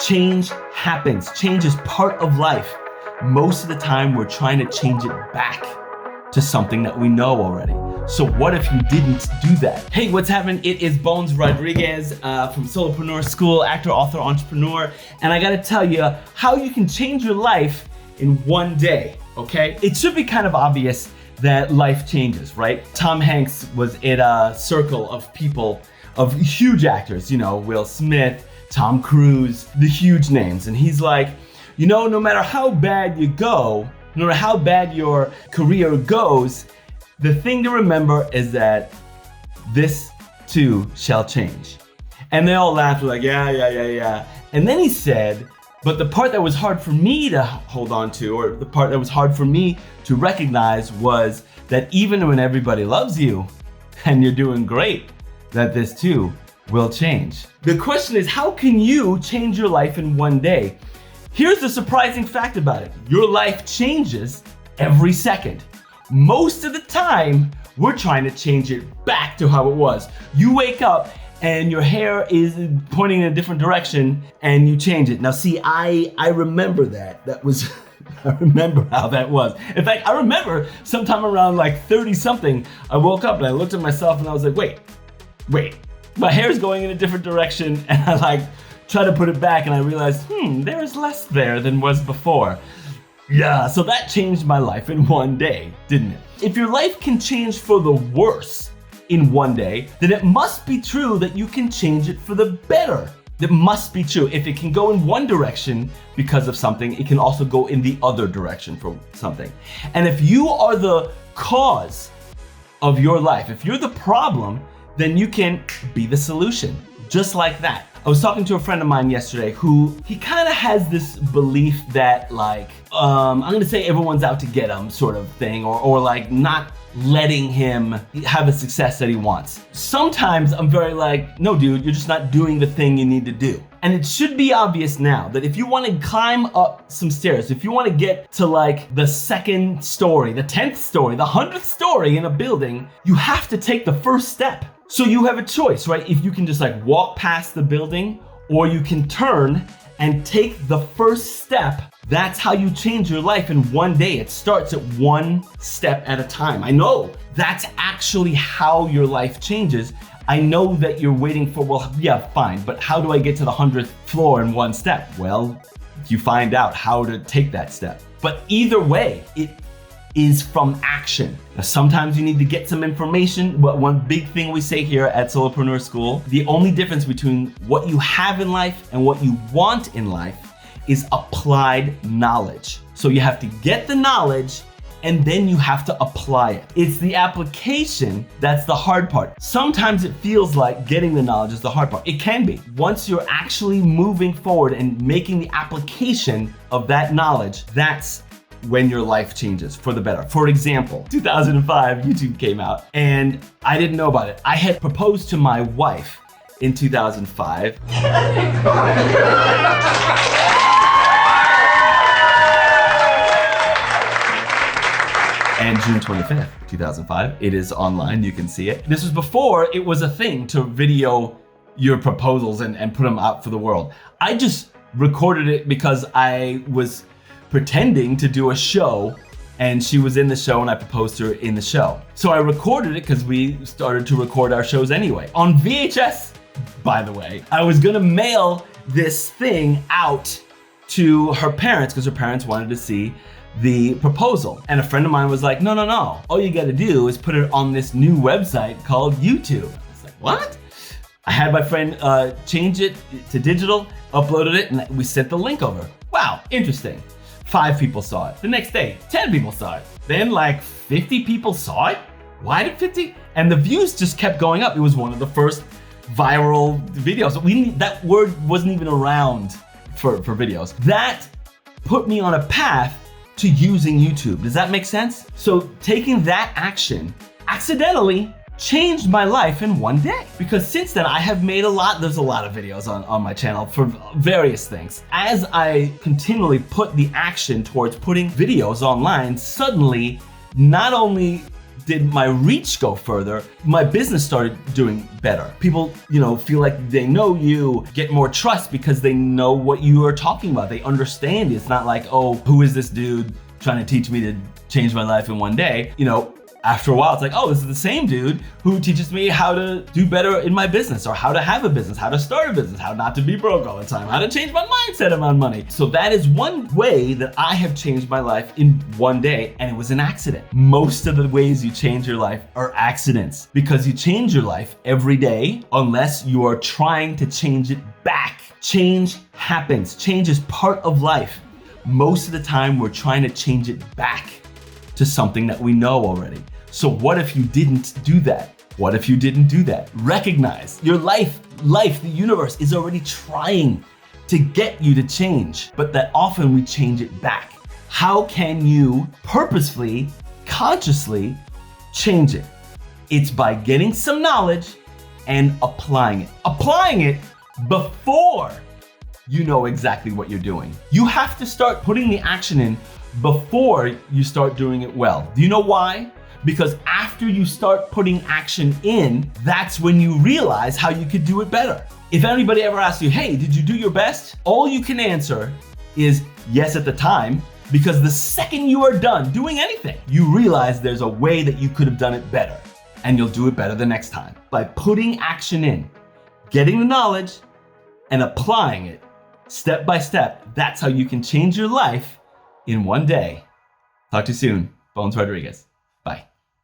Change happens. Change is part of life. Most of the time, we're trying to change it back to something that we know already. So what if you didn't do that? Hey, what's happening? It is Bones Rodriguez from Solopreneur School, actor, author, entrepreneur. And I gotta tell you how you can change your life in one day, okay? It should be kind of obvious that life changes, right? Tom Hanks was in a circle of people, of huge actors, Will Smith, Tom Cruise, the huge names. And he's like, no matter how bad you go, no matter how bad your career goes, the thing to remember is that this too shall change. And they all laughed, like, yeah. And then he said, but the part that was hard for me to hold on to, or the part that was hard for me to recognize, was that even when everybody loves you and you're doing great, that this too will change. The question is, how can you change your life in one day? Here's the surprising fact about it. Your life changes every second. Most of the time, we're trying to change it back to how it was. You wake up and your hair is pointing in a different direction and you change it. Now see, I remember that. I remember how that was. In fact, I remember sometime around like 30 something, I woke up and I looked at myself and I was like, wait, my hair's going in a different direction, and I try to put it back and I realized, there's less there than was before. Yeah, so that changed my life in one day, didn't it? If your life can change for the worse in one day, then it must be true that you can change it for the better. It must be true. If it can go in one direction because of something, it can also go in the other direction for something. And if you are the cause of your life, if you're the problem, then you can be the solution, just like that. I was talking to a friend of mine yesterday who, he kind of has this belief that I'm gonna say everyone's out to get him sort of thing, or not letting him have the success that he wants. Sometimes I'm very no dude, you're just not doing the thing you need to do. And it should be obvious now that if you want to climb up some stairs, if you want to get to the second story, the 10th story, the 100th story in a building, you have to take the first step. So you have a choice, right? If you can just walk past the building, or you can turn and take the first step. That's how you change your life in one day. It starts at one step at a time. I know that's actually how your life changes. I know that you're waiting for, fine, but how do I get to the 100th floor in one step? Well, you find out how to take that step. But either way, it is from action. Now, sometimes you need to get some information, but one big thing we say here at Solopreneur School, the only difference between what you have in life and what you want in life is applied knowledge. So you have to get the knowledge and then you have to apply it. It's the application that's the hard part. Sometimes it feels like getting the knowledge is the hard part. It can be. Once you're actually moving forward and making the application of that knowledge, that's when your life changes for the better. For example, 2005, YouTube came out and I didn't know about it. I had proposed to my wife in 2005. And June 25th, 2005, it is online, you can see it. This was before it was a thing to video your proposals and put them out for the world. I just recorded it because I was pretending to do a show and she was in the show and I proposed to her in the show. So I recorded it because we started to record our shows anyway. On VHS, by the way, I was gonna mail this thing out to her parents because her parents wanted to see the proposal. And a friend of mine was like, no. All you gotta do is put it on this new website called YouTube. I was like, what? I had my friend change it to digital, uploaded it, and we sent the link over. Wow, interesting. 5 people saw it. The next day, 10 people saw it. Then 50 people saw it. Why did 50? And the views just kept going up. It was one of the first viral videos. That word wasn't even around for videos. That put me on a path to using YouTube. Does that make sense? So taking that action accidentally changed my life in one day. Because since then I have made there's a lot of videos on my channel for various things. As I continually put the action towards putting videos online, suddenly not only did my reach go further, my business started doing better. People, feel like they know you, get more trust because they know what you are talking about. They understand. It's not like, oh, who is this dude trying to teach me to change my life in one day? After a while, it's like, oh, this is the same dude who teaches me how to do better in my business, or how to have a business, how to start a business, how not to be broke all the time, how to change my mindset around money. So that is one way that I have changed my life in one day, and it was an accident. Most of the ways you change your life are accidents, because you change your life every day unless you are trying to change it back. Change happens. Change is part of life. Most of the time, we're trying to change it back to something that we know already. So what if you didn't do that? What if you didn't do that? Recognize your life, the universe is already trying to get you to change, but that often we change it back. How can you purposefully, consciously change it? It's by getting some knowledge and applying it. Applying it before you know exactly what you're doing. You have to start putting the action in before you start doing it well. Do you know why? Because after you start putting action in, that's when you realize how you could do it better. If anybody ever asks you, hey, did you do your best? All you can answer is yes at the time, because the second you are done doing anything, you realize there's a way that you could have done it better, and you'll do it better the next time. By putting action in, getting the knowledge, and applying it step by step, that's how you can change your life in one day. Talk to you soon. Bones Rodriguez.